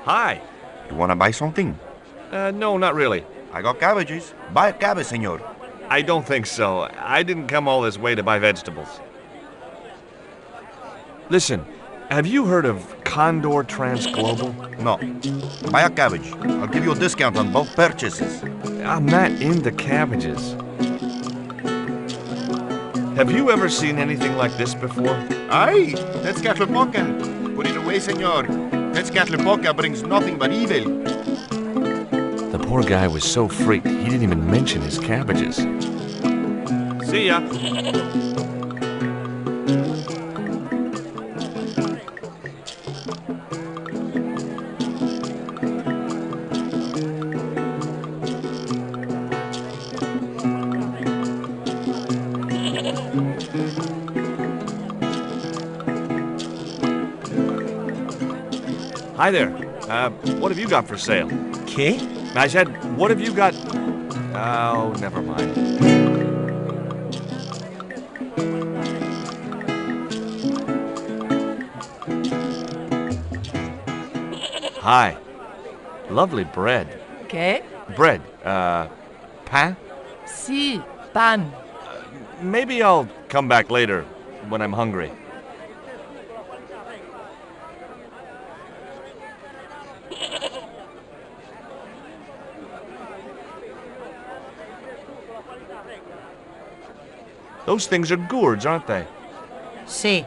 Hi. You wanna buy something? No, not really. I got cabbages. Buy a cabbage, senor. I don't think so. I didn't come all this way to buy vegetables. Listen, have you heard of Condor Transglobal? No. Buy a cabbage. I'll give you a discount on both purchases. I'm not into cabbages. Have you ever seen anything like this before? Aye, that's Catlupocan. Put it away, senor. Tezcatlipoca brings nothing but evil. The poor guy was so freaked, he didn't even mention his cabbages. See ya. Hi there. What have you got for sale? ¿Qué? I said, what have you got? Oh, never mind. Hi. Lovely bread. ¿Qué? Bread. Pain? Sí, pan. Maybe I'll come back later when I'm hungry. Those things are gourds, aren't they? Sí.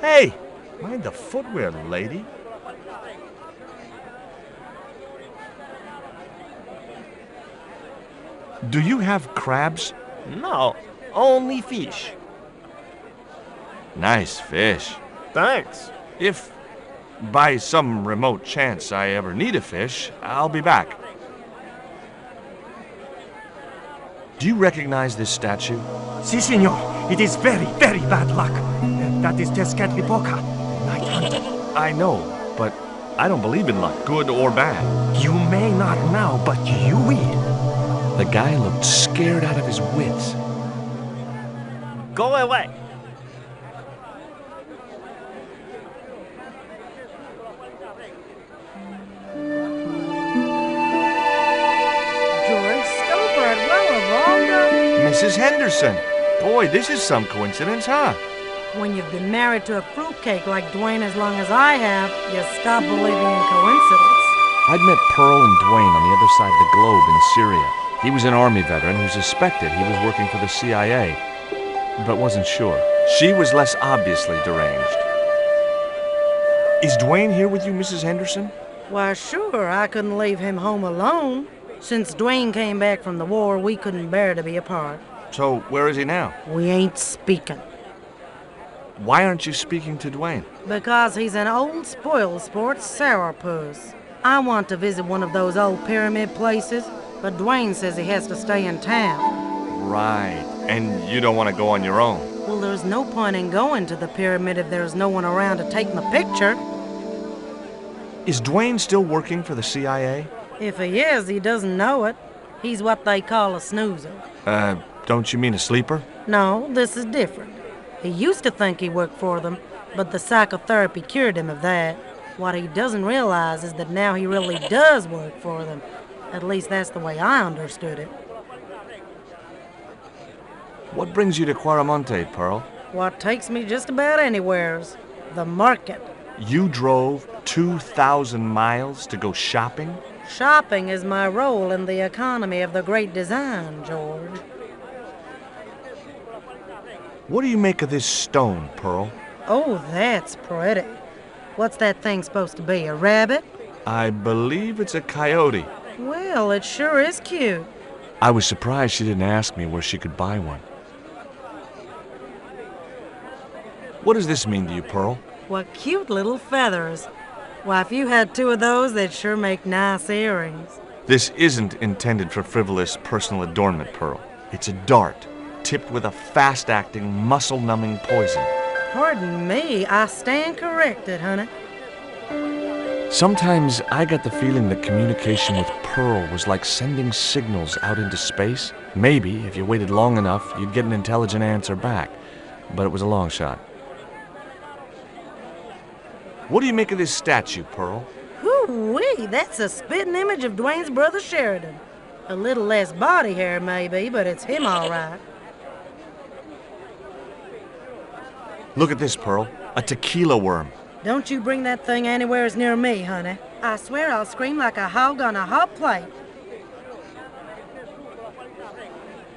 Hey! Mind the footwear, lady. Do you have crabs? No, only fish. Nice fish. Thanks. If, by some remote chance, I ever need a fish, I'll be back. Do you recognize this statue? Si, senor. It is very, very bad luck. That is Tezcatlipoca, night hunter. I know, but I don't believe in luck, good or bad. You may not now, but you will. The guy looked scared out of his wits. Go away. Mrs. Henderson. Boy, this is some coincidence, huh? When you've been married to a fruitcake like Dwayne as long as I have, you stop believing in coincidence. I'd met Pearl and Dwayne on the other side of the globe in Syria. He was an Army veteran who suspected he was working for the CIA, but wasn't sure. She was less obviously deranged. Is Dwayne here with you, Mrs. Henderson? Why, sure, I couldn't leave him home alone. Since Dwayne came back from the war, we couldn't bear to be apart. So, where is he now? We ain't speaking. Why aren't you speaking to Dwayne? Because he's an old spoil sport sourpuss. I want to visit one of those old pyramid places, but Dwayne says he has to stay in town. Right. And you don't want to go on your own? Well, there's no point in going to the pyramid if there's no one around to take my picture. Is Dwayne still working for the CIA? If he is, he doesn't know it. He's what they call a snoozer. Don't you mean a sleeper? No, this is different. He used to think he worked for them, but the psychotherapy cured him of that. What he doesn't realize is that now he really does work for them. At least that's the way I understood it. What brings you to Quaramonte, Pearl? What takes me just about anywheres. The market. You drove 2,000 miles to go shopping? Shopping is my role in the economy of the Great Design, George. What do you make of this stone, Pearl? Oh, that's pretty. What's that thing supposed to be, a rabbit? I believe it's a coyote. Well, it sure is cute. I was surprised she didn't ask me where she could buy one. What does this mean to you, Pearl? What cute little feathers. Why, if you had two of those, they'd sure make nice earrings. This isn't intended for frivolous personal adornment, Pearl. It's a dart, tipped with a fast-acting, muscle-numbing poison. Pardon me, I stand corrected, honey. Sometimes I got the feeling that communication with Pearl was like sending signals out into space. Maybe, if you waited long enough, you'd get an intelligent answer back. But it was a long shot. What do you make of this statue, Pearl? Whoo-wee, that's a spitting image of Dwayne's brother Sheridan. A little less body hair, maybe, but it's him all right. Look at this, Pearl. A tequila worm. Don't you bring that thing anywhere near me, honey. I swear I'll scream like a hog on a hot plate.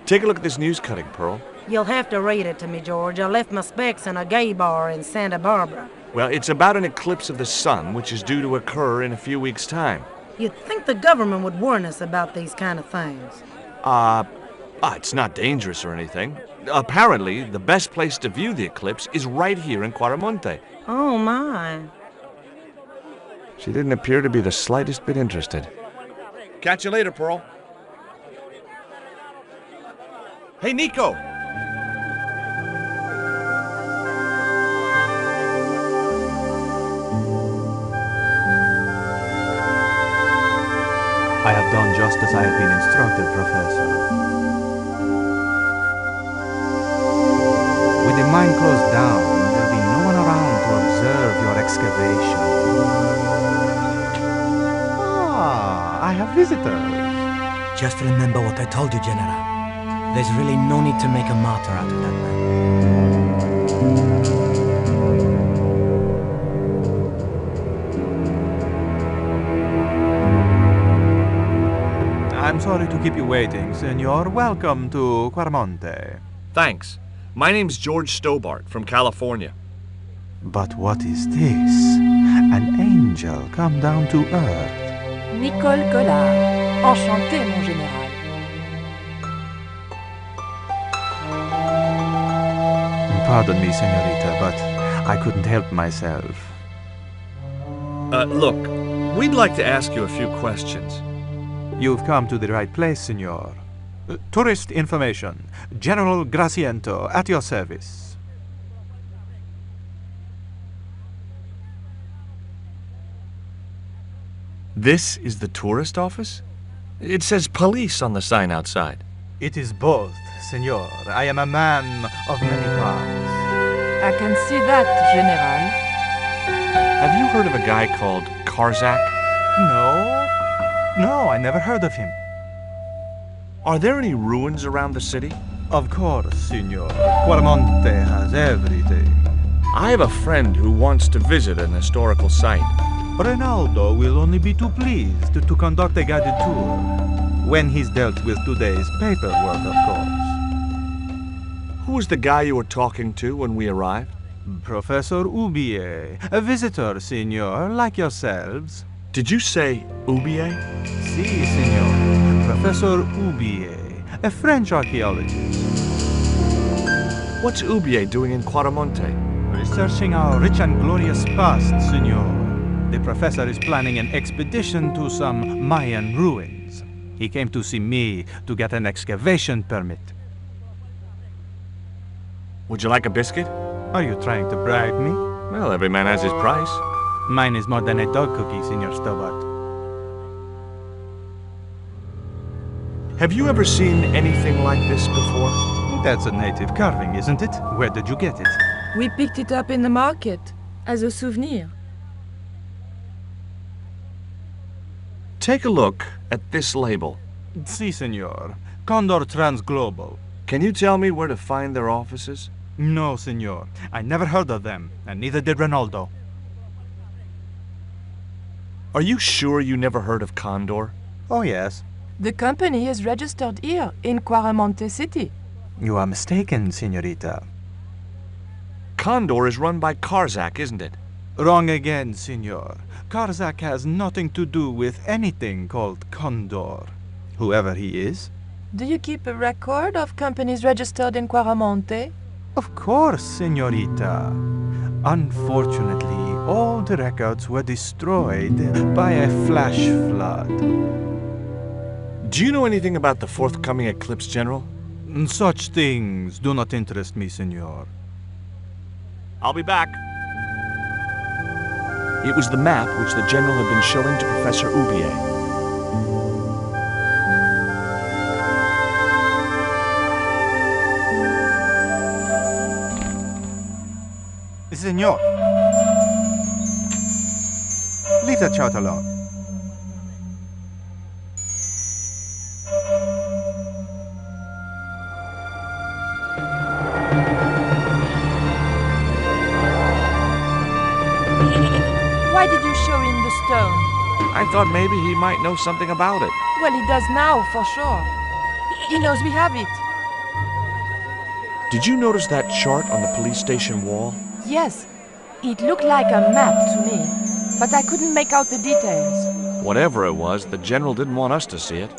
Take a look at this news cutting, Pearl. You'll have to read it to me, George. I left my specs in a gay bar in Santa Barbara. Well, it's about an eclipse of the sun, which is due to occur in a few weeks' time. You'd think the government would warn us about these kind of things. It's not dangerous or anything. Apparently, the best place to view the eclipse is right here in Quaramonte. Oh, my. She didn't appear to be the slightest bit interested. Catch you later, Pearl. Hey, Nico! I have done just as I have been instructed, Professor. With the mine closed down, there'll be no one around to observe your excavation. I have visitors. Just remember what I told you, General. There's really no need to make a martyr out of that man. I'm sorry to keep you waiting, Senor. Welcome to Quaramonte. Thanks. My name's George Stobart from California. But what is this? An angel come down to earth. Nicole Collard. Enchanté, mon général. Pardon me, senorita, but I couldn't help myself. Look, we'd like to ask you a few questions. You've come to the right place, senor. Tourist information. General Graciento, at your service. This is the tourist office? It says police on the sign outside. It is both, senor. I am a man of many parts. I can see that, General. Have you heard of a guy called Karzak? No, I never heard of him. Are there any ruins around the city? Of course, senor. Quaramonte has everything. I have a friend who wants to visit an historical site. Ronaldo will only be too pleased to conduct a guided tour. When he's dealt with today's paperwork, of course. Who was the guy you were talking to when we arrived? Professor Ub, a visitor, senor, like yourselves. Did you say Ubier? Si, senor. Professor Ub, a French archaeologist. What's Ubier doing in Quaramonte? Researching our rich and glorious past, senor. The professor is planning an expedition to some Mayan ruins. He came to see me to get an excavation permit. Would you like a biscuit? Are you trying to bribe me? Well, every man has his price. Mine is more than a dog cookie, Senor Stobart. Have you ever seen anything like this before? That's a native carving, isn't it? Where did you get it? We picked it up in the market as a souvenir. Take a look at this label. Si, senor. Condor Transglobal. Can you tell me where to find their offices? No, senor. I never heard of them, and neither did Ronaldo. Are you sure you never heard of Condor? Oh, yes. The company is registered here in Quaramonte City. You are mistaken, senorita. Condor is run by Karzak, isn't it? Wrong again, senor. Karzak has nothing to do with anything called Condor, whoever he is. Do you keep a record of companies registered in Quaramonte? Of course, senorita. Unfortunately, all the records were destroyed by a flash flood. Do you know anything about the forthcoming eclipse, General? Such things do not interest me, senor. I'll be back. It was the map which the General had been showing to Professor Ubier. Senor. better trot along. Why did you show him the stone? I thought maybe he might know something about it. Well, he does now, for sure. He knows we have it. Did you notice that chart on the police station wall? Yes. It looked like a map to me, but I couldn't make out the details. Whatever it was, the General didn't want us to see it.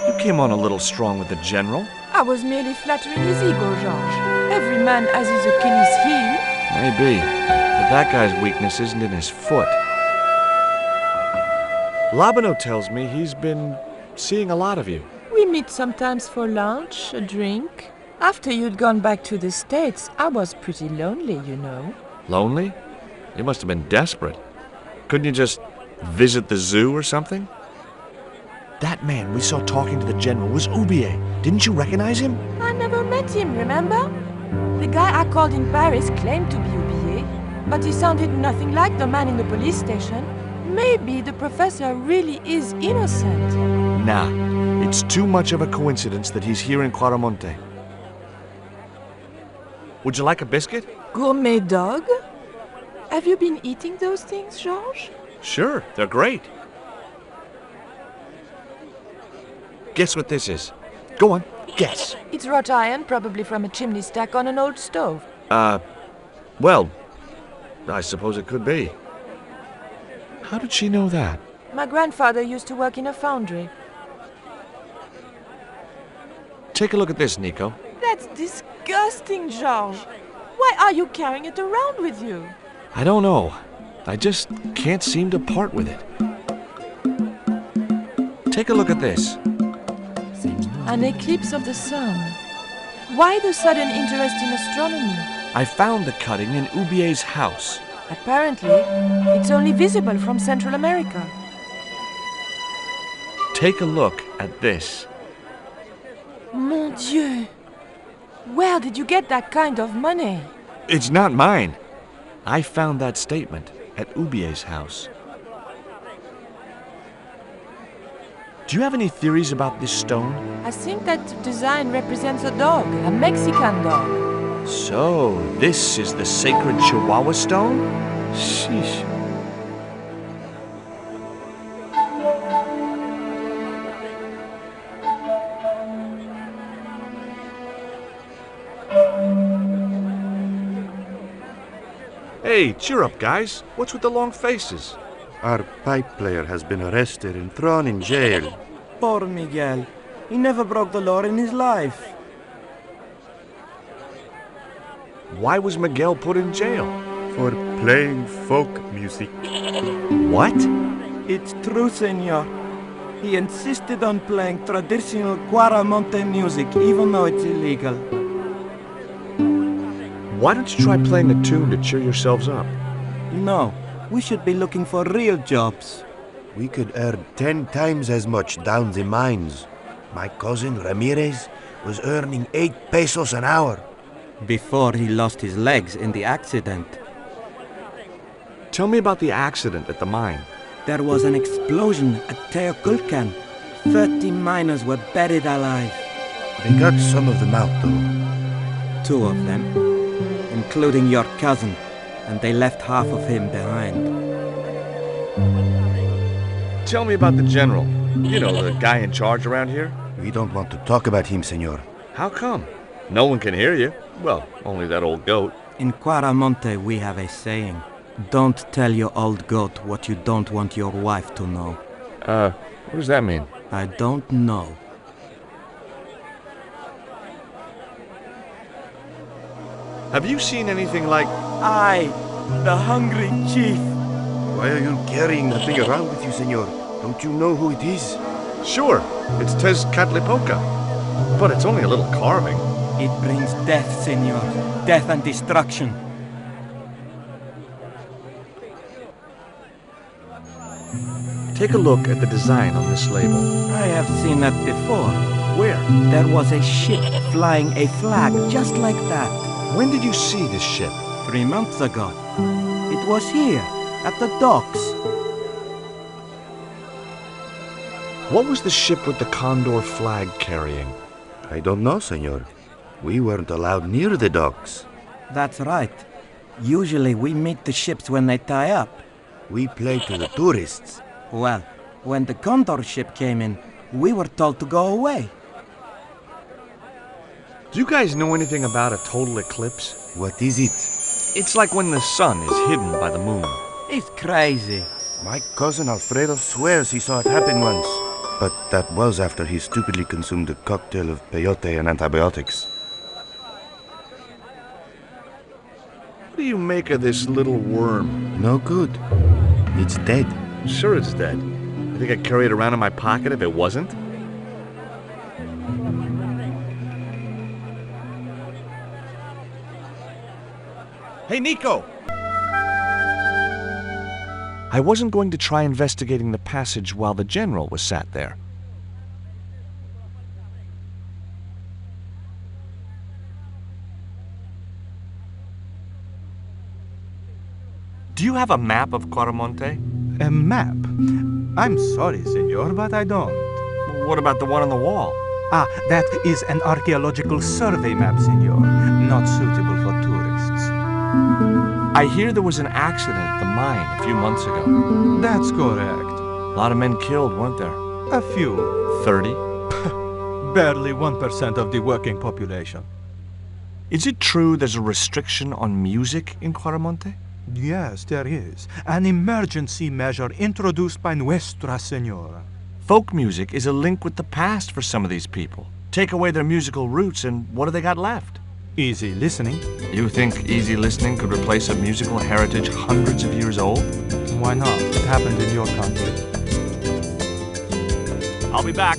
You came on a little strong with the General. I was merely flattering his ego, Georges. Every man has his Achilles heel. Maybe, but that guy's weakness isn't in his foot. Labano tells me he's been seeing a lot of you. We meet sometimes for lunch, a drink. After you'd gone back to the States, I was pretty lonely, you know. Lonely? You must have been desperate. Couldn't you just visit the zoo or something? That man we saw talking to the General was Ubier. Didn't you recognize him? I never met him, remember? The guy I called in Paris claimed to be Ubier, but he sounded nothing like the man in the police station. Maybe the professor really is innocent. Nah, it's too much of a coincidence that he's here in Quaramonte. Would you like a biscuit? Gourmet dog? Have you been eating those things, Georges? Sure, they're great. Guess what this is? Go on, guess. It's wrought iron, probably from a chimney stack on an old stove. Well, I suppose it could be. How did she know that? My grandfather used to work in a foundry. Take a look at this, Nico. That's disgusting, Georges. Why are you carrying it around with you? I don't know. I just can't seem to part with it. Take a look at this. An eclipse of the sun. Why the sudden interest in astronomy? I found the cutting in Ubier's house. Apparently, it's only visible from Central America. Take a look at this. Mon Dieu! Where did you get that kind of money? It's not mine. I found that statement at Ubier's house. Do you have any theories about this stone? I think that design represents a dog, a Mexican dog. So, this is the sacred Chihuahua stone? Sheesh. Hey, cheer up, guys. What's with the long faces? Our pipe player has been arrested and thrown in jail. Poor Miguel. He never broke the law in his life. Why was Miguel put in jail? For playing folk music. What? It's true, senor. He insisted on playing traditional Quaramonte music, even though it's illegal. Why don't you try playing a tune to cheer yourselves up? No, we should be looking for real jobs. We could earn 10 times as much down the mines. My cousin Ramirez was earning 8 pesos an hour. Before he lost his legs in the accident. Tell me about the accident at the mine. There was an explosion at Teoculcan. 30 miners were buried alive. They got some of them out, though. 2 of them, including your cousin, and they left half of him behind. Tell me about the General. You know, the guy in charge around here. We don't want to talk about him, senor. How come? No one can hear you. Well, only that old goat. In Quaramonte, we have a saying. Don't tell your old goat what you don't want your wife to know. What does that mean? I don't know. Have you seen anything like... I, the hungry chief. Why are you carrying the thing around with you, senor? Don't you know who it is? Sure, it's Tezcatlipoca. But it's only a little carving. It brings death, senor. Death and destruction. Take a look at the design on this label. I have seen that before. Where? There was a ship flying a flag just like that. When did you see this ship? 3 months ago. It was here, At the docks. What was the ship with the Condor flag carrying? I don't know, senor. We weren't allowed near the docks. That's right. Usually we meet the ships when they tie up. We play to the tourists. Well, when the Condor ship came in, we were told to go away. Do you guys know anything about a total eclipse? What is it? It's like when the sun is hidden by the moon. It's crazy. My cousin Alfredo swears he saw it happen once. But that was after he stupidly consumed a cocktail of peyote and antibiotics. What do you make of this little worm? No good. It's dead. Sure it's dead. You think I'd carry it around in my pocket if it wasn't? Hey, Nico! I wasn't going to try investigating the passage while the general was sat there. Do you have a map of Quaramonte? A map? I'm sorry, senor, but I don't. What about the one on the wall? Ah, that is an archaeological survey map, senor. Not suitable for tourists. I hear there was an accident at the mine a few months ago. That's correct. A lot of men killed, weren't there? A few. 30? Barely 1% of the working population. Is it true there's a restriction on music in Quaramonte? Yes, there is. An emergency measure introduced by Nuestra Senora. Folk music is a link with the past for some of these people. Take away their musical roots and what do they got left? Easy listening. You think easy listening could replace a musical heritage hundreds of years old? Why not? It happened in your country. I'll be back.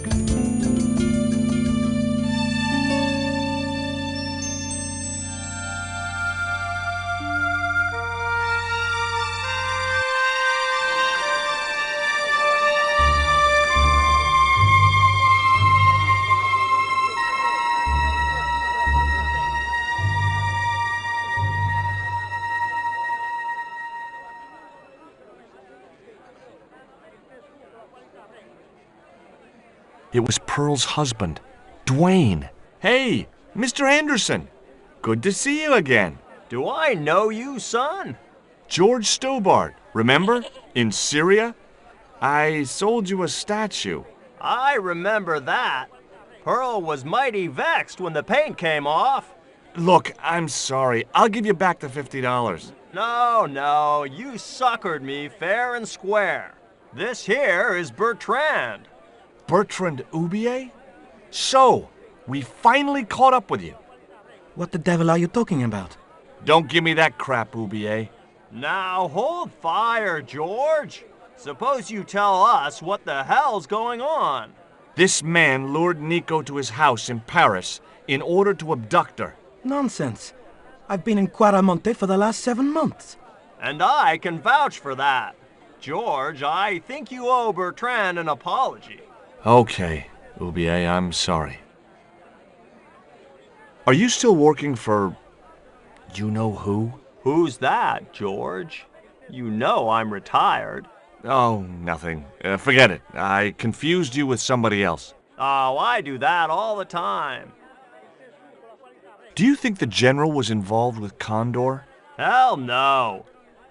It was Pearl's husband, Dwayne. Hey, Mr. Anderson. Good to see you again. Do I know you, son? George Stobart, remember? In Syria? I sold you a statue. I remember that. Pearl was mighty vexed when the paint came off. Look, I'm sorry. I'll give you back the $50. No, you suckered me fair and square. This here is Bertrand. Bertrand Ubier? So, we finally caught up with you. What the devil are you talking about? Don't give me that crap, Ubier. Now hold fire, George. Suppose you tell us what the hell's going on. This man lured Nico to his house in Paris in order to abduct her. Nonsense. I've been in Quaramonte for the last 7 months. And I can vouch for that. George, I think you owe Bertrand an apology. Okay, Ubier, I'm sorry. Are you still working for... you know who? Who's that, George? You know I'm retired. Oh, nothing. Forget it. I confused you with somebody else. Oh, I do that all the time. Do you think the general was involved with Condor? Hell no.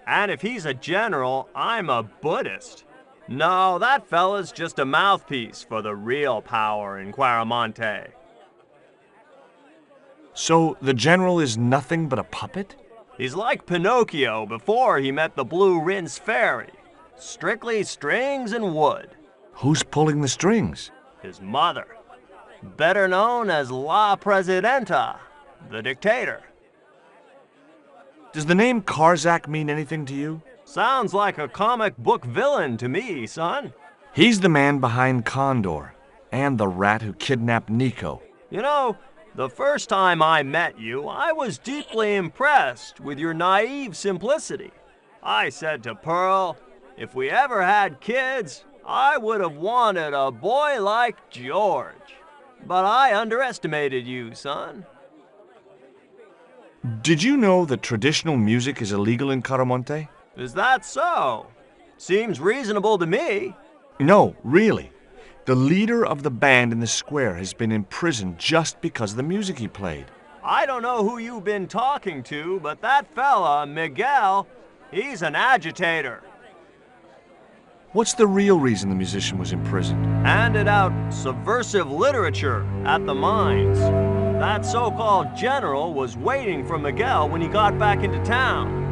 And if he's a general, I'm a Buddhist. No, that fella's just a mouthpiece for the real power in Quaramonte. So the general is nothing but a puppet? He's like Pinocchio before he met the Blue Rinse Fairy. Strictly strings and wood. Who's pulling the strings? His mother. Better known as La Presidenta, the dictator. Does the name Karzak mean anything to you? Sounds like a comic book villain to me, son. He's the man behind Condor, and the rat who kidnapped Nico. You know, the first time I met you, I was deeply impressed with your naive simplicity. I said to Pearl, if we ever had kids, I would have wanted a boy like George. But I underestimated you, son. Did you know that traditional music is illegal in Quaramonte? Is that so? Seems reasonable to me. No, really. The leader of the band in the square has been imprisoned just because of the music he played. I don't know who you've been talking to, but that fella, Miguel, he's an agitator. What's the real reason the musician was imprisoned? Handed out subversive literature at the mines. That so-called general was waiting for Miguel when he got back into town.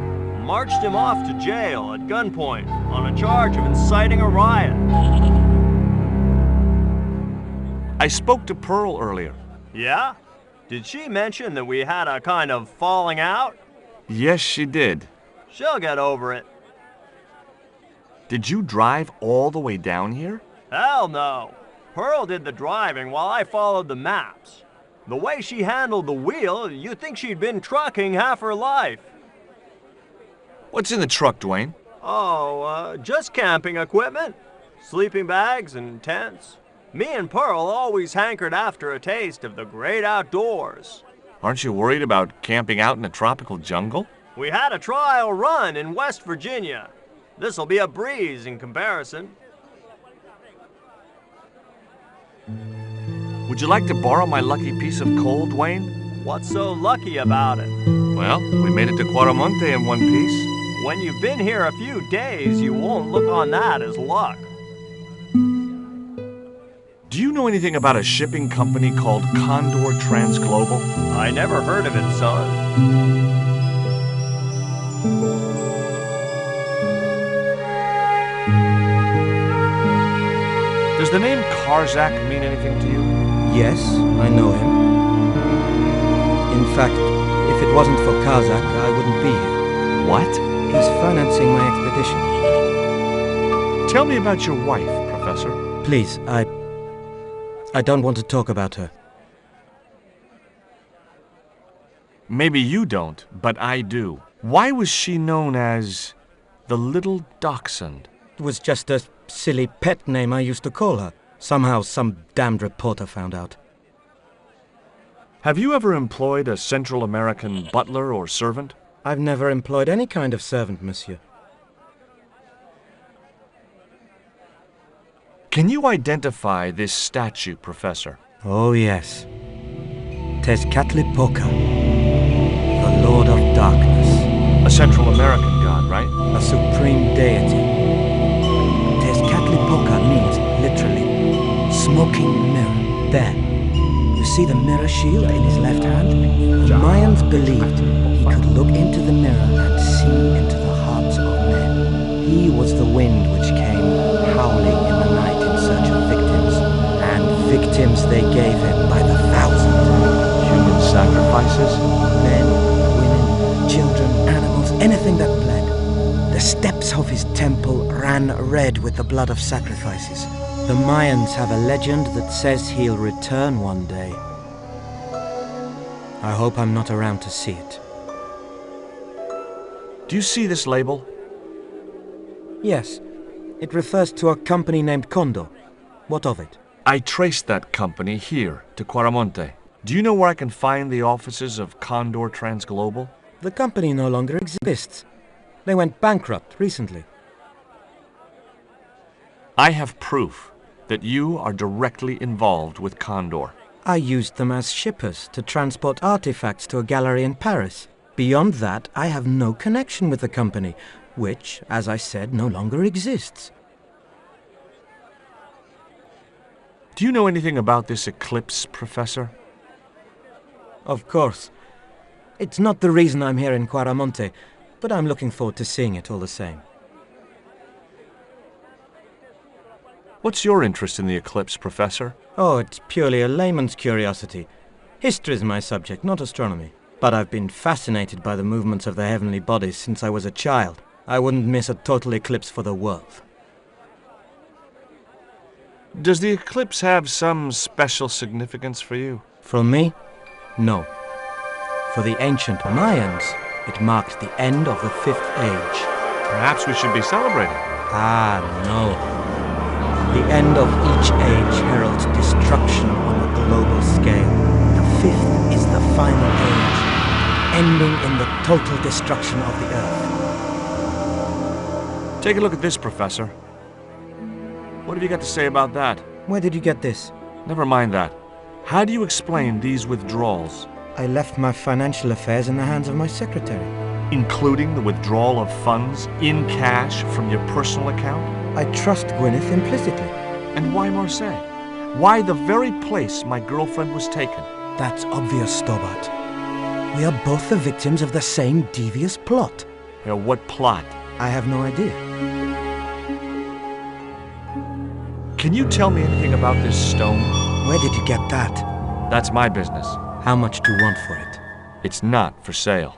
Marched him off to jail at gunpoint on a charge of inciting a riot. I spoke to Pearl earlier. Yeah? Did she mention that we had a kind of falling out? Yes, she did. She'll get over it. Did you drive all the way down here? Hell no. Pearl did the driving while I followed the maps. The way she handled the wheel, you'd think she'd been trucking half her life. What's in the truck, Dwayne? Oh, just camping equipment. Sleeping bags and tents. Me and Pearl always hankered after a taste of the great outdoors. Aren't you worried about camping out in a tropical jungle? We had a trial run in West Virginia. This'll be a breeze in comparison. Would you like to borrow my lucky piece of coal, Dwayne? What's so lucky about it? Well, we made it to Quaramonte in one piece. When you've been here a few days, you won't look on that as luck. Do you know anything about a shipping company called Condor Transglobal? I never heard of it, son. Does the name Karzak mean anything to you? Yes, I know him. In fact, if it wasn't for Kazak, I wouldn't be here. What? He's financing my expedition. Tell me about your wife, Professor. Please, I don't want to talk about her. Maybe you don't, but I do. Why was she known as the Little Dachshund? It was just a silly pet name I used to call her. Somehow some damned reporter found out. Have you ever employed a Central American butler or servant? I've never employed any kind of servant, monsieur. Can you identify this statue, Professor? Oh, yes. Tezcatlipoca, the Lord of Darkness. A Central American god, right? A supreme deity. Tezcatlipoca means, literally, smoking mirror. There. You see the mirror shield in his left hand? The Mayans believed he could look into the mirror and see into the hearts of men. He was the wind which came howling in the night in search of victims. And victims they gave him by the thousand. Human sacrifices? Men, women, children, animals, anything that bled. The steps of his temple ran red with the blood of sacrifices. The Mayans have a legend that says he'll return one day. I hope I'm not around to see it. Do you see this label? Yes. It refers to a company named Condor. What of it? I traced that company here to Quaramonte. Do you know where I can find the offices of Condor Transglobal? The company no longer exists. They went bankrupt recently. I have proof that you are directly involved with Condor. I used them as shippers to transport artifacts to a gallery in Paris. Beyond that, I have no connection with the company, which, as I said, no longer exists. Do you know anything about this eclipse, Professor? Of course. It's not the reason I'm here in Quaramonte, but I'm looking forward to seeing it all the same. What's your interest in the eclipse, Professor? Oh, it's purely a layman's curiosity. History is my subject, not astronomy. But I've been fascinated by the movements of the heavenly bodies since I was a child. I wouldn't miss a total eclipse for the world. Does the eclipse have some special significance for you? For me? No. For the ancient Mayans, it marked the end of the Fifth Age. Perhaps we should be celebrating. Ah, no. The end of each age heralds destruction on a global scale. The fifth is the final age, ending in the total destruction of the Earth. Take a look at this, Professor. What have you got to say about that? Where did you get this? Never mind that. How do you explain these withdrawals? I left my financial affairs in the hands of my secretary. Including the withdrawal of funds in cash from your personal account? I trust Gwyneth implicitly. And why Marseille? Why the very place my girlfriend was taken? That's obvious, Stobart. We are both the victims of the same devious plot. What plot? I have no idea. Can you tell me anything about this stone? Where did you get that? That's my business. How much do you want for it? It's not for sale.